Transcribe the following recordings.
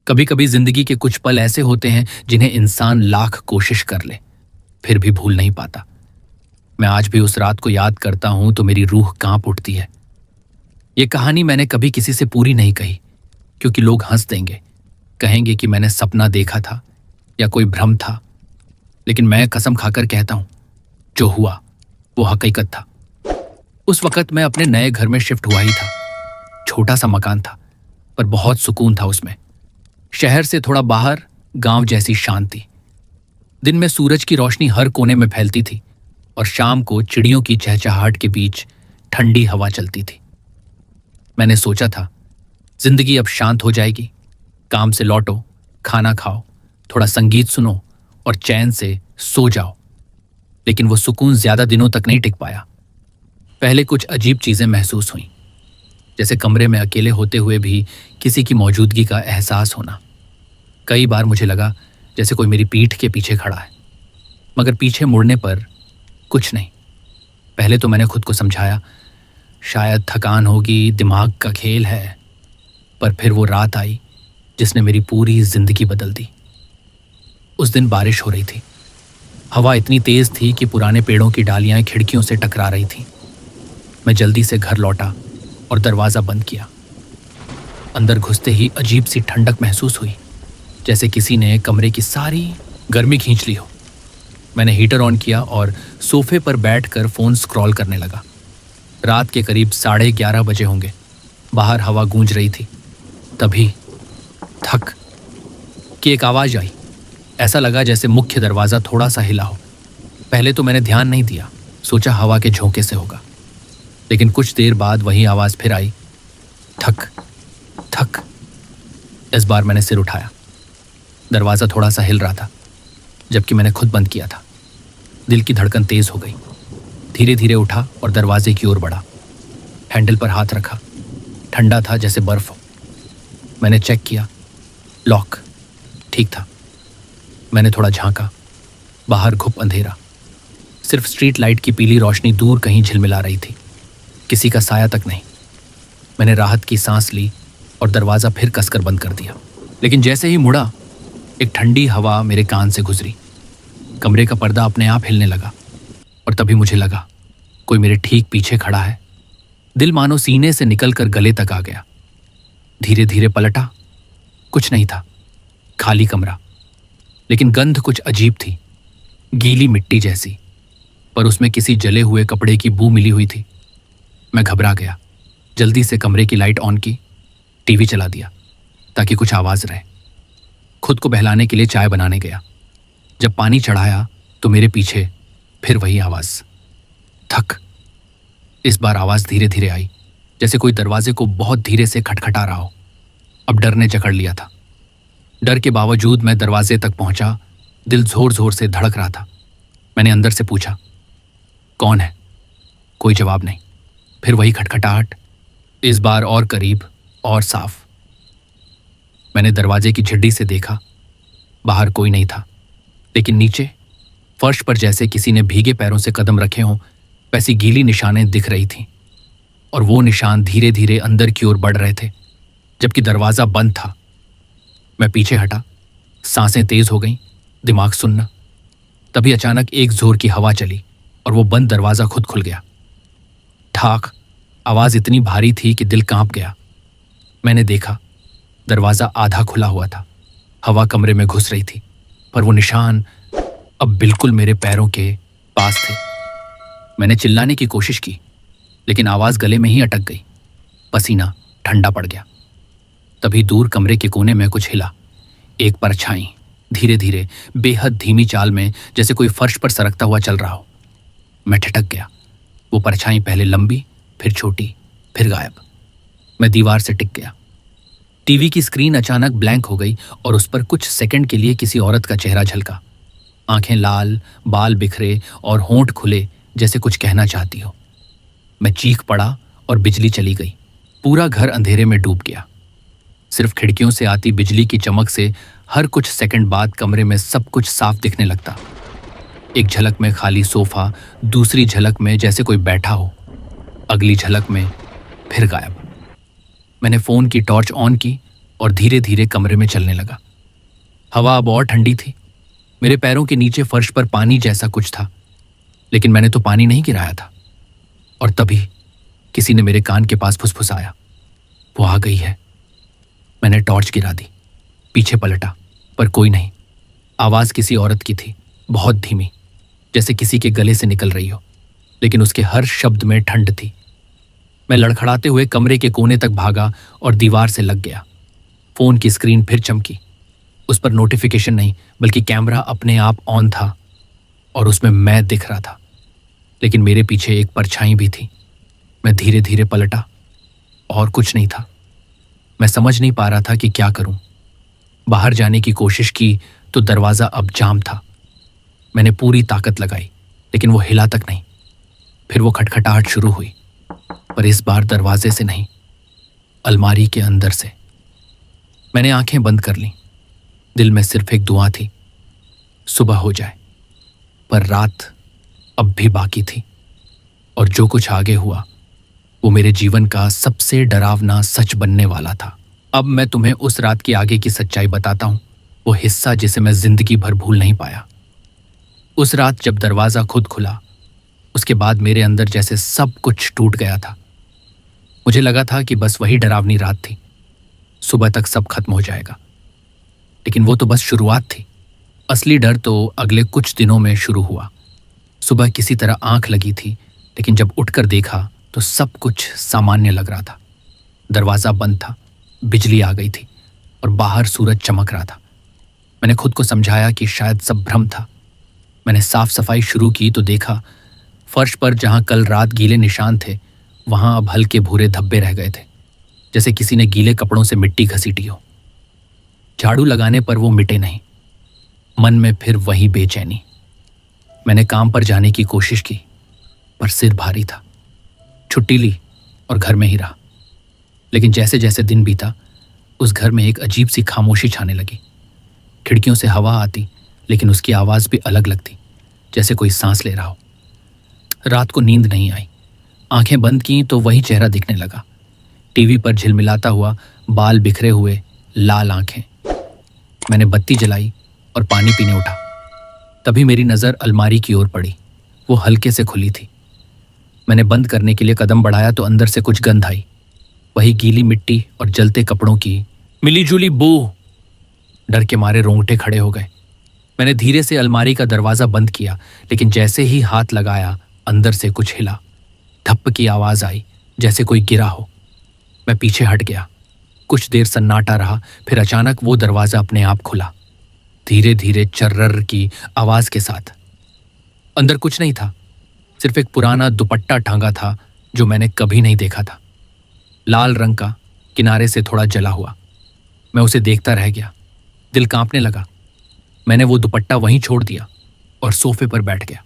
कभी कभी जिंदगी के कुछ पल ऐसे होते हैं जिन्हें इंसान लाख कोशिश कर ले फिर भी भूल नहीं पाता। मैं आज भी उस रात को याद करता हूं तो मेरी रूह कांप उठती है। ये कहानी मैंने कभी किसी से पूरी नहीं कही, क्योंकि लोग हंस देंगे, कहेंगे कि मैंने सपना देखा था या कोई भ्रम था। लेकिन मैं कसम खाकर कहता हूं, जो हुआ वो हकीकत था। उस वक्त मैं अपने नए घर में शिफ्ट हुआ ही था। छोटा सा मकान था, पर बहुत सुकून था उसमें। शहर से थोड़ा बाहर गांव जैसी शांति। दिन में सूरज की रोशनी हर कोने में फैलती थी और शाम को चिड़ियों की चहचहाहट के बीच ठंडी हवा चलती थी। मैंने सोचा था जिंदगी अब शांत हो जाएगी, काम से लौटो, खाना खाओ, थोड़ा संगीत सुनो और चैन से सो जाओ। लेकिन वो सुकून ज्यादा दिनों तक नहीं टिक पाया। पहले कुछ अजीब चीजें महसूस हुईं, जैसे कमरे में अकेले होते हुए भी किसी की मौजूदगी का एहसास होना। कई बार मुझे लगा जैसे कोई मेरी पीठ के पीछे खड़ा है, मगर पीछे मुड़ने पर कुछ नहीं। पहले तो मैंने खुद को समझाया शायद थकान होगी, दिमाग का खेल है। पर फिर वो रात आई जिसने मेरी पूरी जिंदगी बदल दी। उस दिन बारिश हो रही थी। हवा इतनी तेज थी कि पुराने पेड़ों की डालियां खिड़कियों से टकरा रही थीं। मैं जल्दी से घर लौटा और दरवाज़ा बंद किया। अंदर घुसते ही अजीब सी ठंडक महसूस हुई, जैसे किसी ने कमरे की सारी गर्मी खींच ली हो। मैंने हीटर ऑन किया और सोफे पर बैठकर फ़ोन स्क्रॉल करने लगा। रात के करीब 11:30 बजे होंगे। बाहर हवा गूंज रही थी। तभी थक की एक आवाज़ आई। ऐसा लगा जैसे मुख्य दरवाज़ा थोड़ा सा हिला हो। पहले तो मैंने ध्यान नहीं दिया, सोचा हवा के झोंके से होगा। लेकिन कुछ देर बाद वही आवाज़ फिर आई, थक थक। इस बार मैंने सिर उठाया। दरवाज़ा थोड़ा सा हिल रहा था, जबकि मैंने खुद बंद किया था। दिल की धड़कन तेज हो गई। धीरे धीरे उठा और दरवाजे की ओर बढ़ा। हैंडल पर हाथ रखा। ठंडा था जैसे बर्फ हो। मैंने चेक किया, लॉक ठीक था। मैंने थोड़ा झांका। बाहर घुप अंधेरा, सिर्फ स्ट्रीट लाइट की पीली रोशनी दूर कहीं झिलमिला रही थी। किसी का साया तक नहीं। मैंने राहत की सांस ली और दरवाज़ा फिर कसकर बंद कर दिया। लेकिन जैसे ही मुड़ा, एक ठंडी हवा मेरे कान से गुजरी। कमरे का पर्दा अपने आप हिलने लगा और तभी मुझे लगा कोई मेरे ठीक पीछे खड़ा है। दिल मानो सीने से निकलकर गले तक आ गया। धीरे धीरे पलटा। कुछ नहीं था, खाली कमरा। लेकिन गंध कुछ अजीब थी, गीली मिट्टी जैसी, पर उसमें किसी जले हुए कपड़े की बू मिली हुई थी। मैं घबरा गया। जल्दी से कमरे की लाइट ऑन की, टीवी चला दिया ताकि कुछ आवाज़ रहे। खुद को बहलाने के लिए चाय बनाने गया। जब पानी चढ़ाया तो मेरे पीछे फिर वही आवाज़, थक। इस बार आवाज़ धीरे धीरे आई, जैसे कोई दरवाजे को बहुत धीरे से खटखटा रहा हो। अब डर ने जकड़ लिया था। डर के बावजूद मैं दरवाजे तक पहुंचा। दिल जोर जोर से धड़क रहा था। मैंने अंदर से पूछा, कौन है? कोई जवाब नहीं। फिर वही खटखटाहट, इस बार और करीब और साफ। मैंने दरवाजे की झिड्डी से देखा। बाहर कोई नहीं था, लेकिन नीचे फर्श पर जैसे किसी ने भीगे पैरों से कदम रखे हों, वैसी गीली निशानें दिख रही थीं। और वो निशान धीरे धीरे अंदर की ओर बढ़ रहे थे, जबकि दरवाज़ा बंद था। मैं पीछे हटा। सांसें तेज हो गईं, दिमाग सुन्न। तभी अचानक एक जोर की हवा चली और वो बंद दरवाज़ा खुद खुल गया। ठाक। आवाज़ इतनी भारी थी कि दिल कांप गया। मैंने देखा, दरवाज़ा आधा खुला हुआ था। हवा कमरे में घुस रही थी, पर वो निशान अब बिल्कुल मेरे पैरों के पास थे। मैंने चिल्लाने की कोशिश की, लेकिन आवाज़ गले में ही अटक गई। पसीना ठंडा पड़ गया। तभी दूर कमरे के कोने में कुछ हिला। एक परछाई, धीरे धीरे, बेहद धीमी चाल में, जैसे कोई फर्श पर सरकता हुआ चल रहा हो। मैं ठिठक गया। वो परछाई पहले लंबी, फिर छोटी, फिर गायब। मैं दीवार से टिक गया। टीवी की स्क्रीन अचानक ब्लैंक हो गई और उस पर कुछ सेकंड के लिए किसी औरत का चेहरा झलका। आंखें लाल, बाल बिखरे और होंठ खुले, जैसे कुछ कहना चाहती हो। मैं चीख पड़ा और बिजली चली गई। पूरा घर अंधेरे में डूब गया। सिर्फ खिड़कियों से आती बिजली की चमक से हर कुछ सेकंड बाद कमरे में सब कुछ साफ दिखने लगता। एक झलक में खाली सोफा, दूसरी झलक में जैसे कोई बैठा हो, अगली झलक में फिर गायब। मैंने फ़ोन की टॉर्च ऑन की और धीरे धीरे कमरे में चलने लगा। हवा अब और ठंडी थी। मेरे पैरों के नीचे फर्श पर पानी जैसा कुछ था, लेकिन मैंने तो पानी नहीं गिराया था। और तभी किसी ने मेरे कान के पास फुसफुसाया, वो आ गई है। मैंने टॉर्च गिरा दी, पीछे पलटा, पर कोई नहीं। आवाज किसी औरत की थी, बहुत धीमी, जैसे किसी के गले से निकल रही हो, लेकिन उसके हर शब्द में ठंड थी। मैं लड़खड़ाते हुए कमरे के कोने तक भागा और दीवार से लग गया। फोन की स्क्रीन फिर चमकी। उस पर नोटिफिकेशन नहीं, बल्कि कैमरा अपने आप ऑन था और उसमें मैं दिख रहा था, लेकिन मेरे पीछे एक परछाई भी थी। मैं धीरे धीरे पलटा और कुछ नहीं था। मैं समझ नहीं पा रहा था कि क्या करूं। बाहर जाने की कोशिश की तो दरवाजा अब जाम था। मैंने पूरी ताकत लगाई, लेकिन वो हिला तक नहीं। फिर वो खटखटाहट शुरू हुई, पर इस बार दरवाजे से नहीं, अलमारी के अंदर से। मैंने आंखें बंद कर लीं। दिल में सिर्फ एक दुआ थी, सुबह हो जाए। पर रात अब भी बाकी थी, और जो कुछ आगे हुआ वो मेरे जीवन का सबसे डरावना सच बनने वाला था। अब मैं तुम्हें उस रात की आगे की सच्चाई बताता हूं, वो हिस्सा जिसे मैं जिंदगी भर भूल नहीं पाया। उस रात जब दरवाजा खुद खुला, उसके बाद मेरे अंदर जैसे सब कुछ टूट गया था। मुझे लगा था कि बस वही डरावनी रात थी, सुबह तक सब खत्म हो जाएगा। लेकिन वो तो बस शुरुआत थी। असली डर तो अगले कुछ दिनों में शुरू हुआ। सुबह किसी तरह आंख लगी थी, लेकिन जब उठकर देखा तो सब कुछ सामान्य लग रहा था। दरवाजा बंद था, बिजली आ गई थी और बाहर सूरज चमक रहा था। मैंने खुद को समझाया कि शायद सब भ्रम था। मैंने साफ सफाई शुरू की तो देखा, फर्श पर जहां कल रात गीले निशान थे, वहां अब हल्के भूरे धब्बे रह गए थे, जैसे किसी ने गीले कपड़ों से मिट्टी घसीटी हो। झाड़ू लगाने पर वो मिटे नहीं। मन में फिर वही बेचैनी। मैंने काम पर जाने की कोशिश की, पर सिर भारी था। छुट्टी ली और घर में ही रहा। लेकिन जैसे जैसे दिन बीता, उस घर में एक अजीब सी खामोशी छाने लगी। खिड़कियों से हवा आती, लेकिन उसकी आवाज़ भी अलग लगती, जैसे कोई सांस ले रहा हो। रात को नींद नहीं आई। आंखें बंद की तो वही चेहरा दिखने लगा। टीवी पर झिलमिलाता हुआ, बाल बिखरे हुए, लाल आंखें। मैंने बत्ती जलाई और पानी पीने उठा। तभी मेरी नज़र अलमारी की ओर पड़ी। वो हल्के से खुली थी। मैंने बंद करने के लिए कदम बढ़ाया तो अंदर से कुछ गंध आई, वही गीली मिट्टी और जलते कपड़ों की मिलीजुली बू। डर के मारे रोंगटे खड़े हो गए। मैंने धीरे से अलमारी का दरवाज़ा बंद किया, लेकिन जैसे ही हाथ लगाया, अंदर से कुछ हिला। धप्प की आवाज़ आई, जैसे कोई गिरा हो। मैं पीछे हट गया। कुछ देर सन्नाटा रहा, फिर अचानक वो दरवाज़ा अपने आप खुला, धीरे धीरे चर्रर की आवाज़ के साथ। अंदर कुछ नहीं था, सिर्फ एक पुराना दुपट्टा टांगा था जो मैंने कभी नहीं देखा था। लाल रंग का, किनारे से थोड़ा जला हुआ। मैं उसे देखता रह गया। दिल कांपने लगा। मैंने वो दुपट्टा वहीं छोड़ दिया और सोफे पर बैठ गया।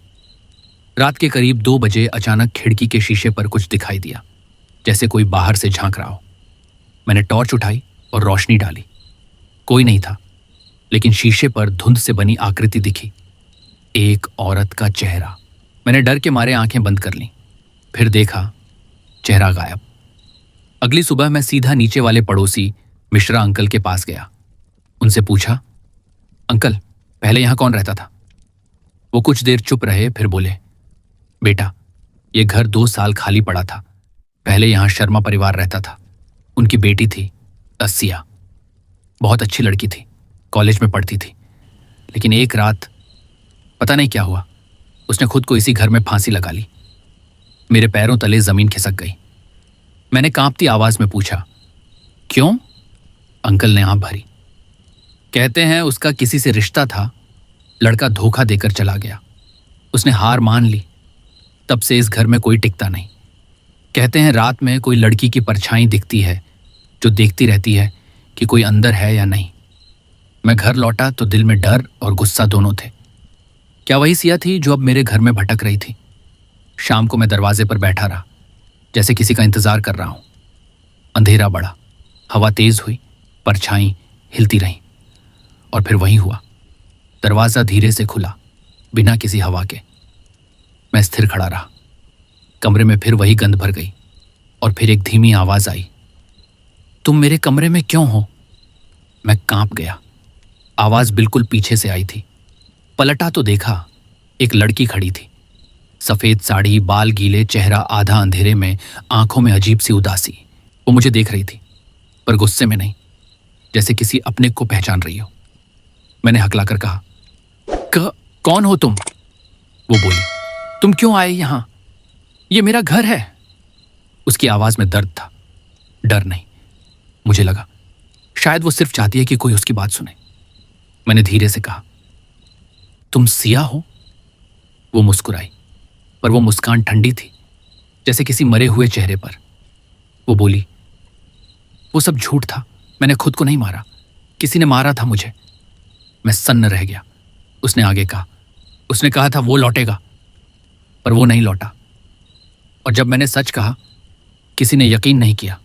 रात के करीब 2 बजे अचानक खिड़की के शीशे पर कुछ दिखाई दिया, जैसे कोई बाहर से झांक रहा हो। मैंने टॉर्च उठाई और रोशनी डाली। कोई नहीं था, लेकिन शीशे पर धुंध से बनी आकृति दिखी, एक औरत का चेहरा। मैंने डर के मारे आंखें बंद कर लीं। फिर देखा, चेहरा गायब। अगली सुबह मैं सीधा नीचे वाले पड़ोसी मिश्रा अंकल के पास गया। उनसे पूछा, अंकल, पहले यहां कौन रहता था? वो कुछ देर चुप रहे, फिर बोले, बेटा, ये घर 2 साल खाली पड़ा था। पहले यहां शर्मा परिवार रहता था। उनकी बेटी थी अस्सिया, बहुत अच्छी लड़की थी, कॉलेज में पढ़ती थी। लेकिन एक रात पता नहीं क्या हुआ, उसने खुद को इसी घर में फांसी लगा ली। मेरे पैरों तले जमीन खिसक गई। मैंने कांपती आवाज में पूछा, क्यों? अंकल ने आंख भरी। कहते हैं उसका किसी से रिश्ता था, लड़का धोखा देकर चला गया। उसने हार मान ली। तब से इस घर में कोई टिकता नहीं। कहते हैं रात में कोई लड़की की परछाई दिखती है जो देखती रहती है कि कोई अंदर है या नहीं। मैं घर लौटा तो दिल में डर और गुस्सा दोनों थे। क्या वही सिया थी जो अब मेरे घर में भटक रही थी? शाम को मैं दरवाजे पर बैठा रहा, जैसे किसी का इंतजार कर रहा हूं। अंधेरा बढ़ा, हवा तेज हुई, परछाई हिलती रही, और फिर वही हुआ। दरवाजा धीरे से खुला, बिना किसी हवा के। मैं स्थिर खड़ा रहा। कमरे में फिर वही गंध भर गई, और फिर एक धीमी आवाज आई, तुम मेरे कमरे में क्यों हो? मैं कांप गया। आवाज बिल्कुल पीछे से आई थी। पलटा तो देखा, एक लड़की खड़ी थी। सफेद साड़ी, बाल गीले, चेहरा आधा अंधेरे में, आंखों में अजीब सी उदासी। वो मुझे देख रही थी, पर गुस्से में नहीं, जैसे किसी अपने को पहचान रही हो। मैंने हकलाकर कहा, कौन हो तुम? वो बोली, तुम क्यों आए यहां? ये मेरा घर है। उसकी आवाज में दर्द था, डर नहीं। मुझे लगा शायद वो सिर्फ चाहती है कि कोई उसकी बात सुने। मैंने धीरे से कहा, तुम सिया हो? वो मुस्कुराई, पर वो मुस्कान ठंडी थी, जैसे किसी मरे हुए चेहरे पर। वो बोली, वो सब झूठ था, मैंने खुद को नहीं मारा, किसी ने मारा था मुझे। मैं सन्न रह गया। उसने आगे कहा, उसने कहा था वो लौटेगा, पर वो नहीं लौटा। और जब मैंने सच कहा, किसी ने यकीन नहीं किया,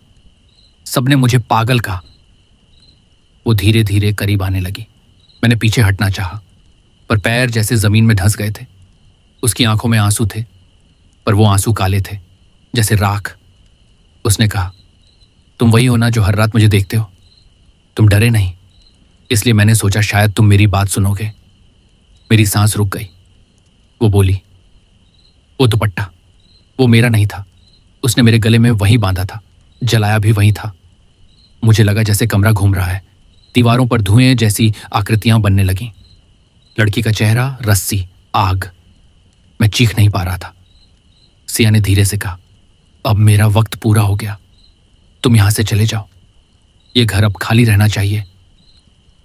सबने मुझे पागल कहा। वो धीरे धीरे करीब आने लगी। मैंने पीछे हटना चाहा, पर पैर जैसे जमीन में धंस गए थे। उसकी आंखों में आंसू थे, पर वो आंसू काले थे, जैसे राख। उसने कहा, तुम वही हो ना जो हर रात मुझे देखते हो? तुम डरे नहीं, इसलिए मैंने सोचा शायद तुम मेरी बात सुनोगे। मेरी सांस रुक गई। वो बोली, वो दुपट्टा, वो मेरा नहीं था, उसने मेरे गले में वहीं बांधा था, जलाया भी वहीं था। मुझे लगा जैसे कमरा घूम रहा है, दीवारों पर धुएं जैसी आकृतियां बनने लगीं। लड़की का चेहरा रस्सी, आग। मैं चीख नहीं पा रहा था। सिया ने धीरे से कहा, अब मेरा वक्त पूरा हो गया, तुम यहां से चले जाओ, ये घर अब खाली रहना चाहिए।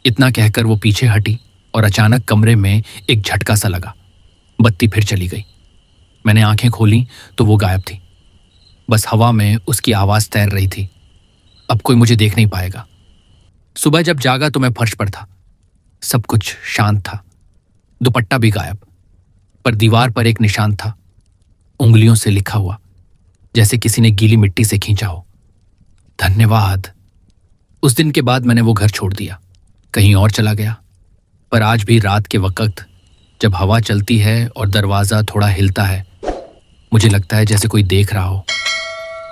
इतना कहकर वो पीछे हटी और अचानक कमरे में एक झटका सा लगा। बत्ती फिर चली गई। मैंने आंखें खोली तो वो गायब थी। बस हवा में उसकी आवाज तैर रही थी। अब कोई मुझे देख नहीं पाएगा। सुबह जब जागा तो मैं फर्श पर था। सब कुछ शांत था, दुपट्टा भी गायब, पर दीवार पर एक निशान था, उंगलियों से लिखा हुआ, जैसे किसी ने गीली मिट्टी से खींचा हो, धन्यवाद। उस दिन के बाद मैंने वो घर छोड़ दिया, कहीं और चला गया। पर आज भी रात के वक्त जब हवा चलती है और दरवाजा थोड़ा हिलता है, मुझे लगता है जैसे कोई देख रहा हो,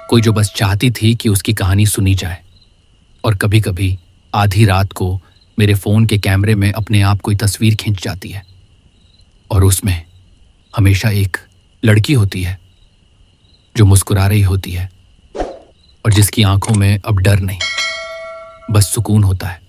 कोई जो बस चाहती थी कि उसकी कहानी सुनी जाए। और कभी कभी आधी रात को मेरे फोन के कैमरे में अपने आप कोई तस्वीर खींच जाती है, और उसमें हमेशा एक लड़की होती है जो मुस्कुरा रही होती है, और जिसकी आंखों में अब डर नहीं, बस सुकून होता है।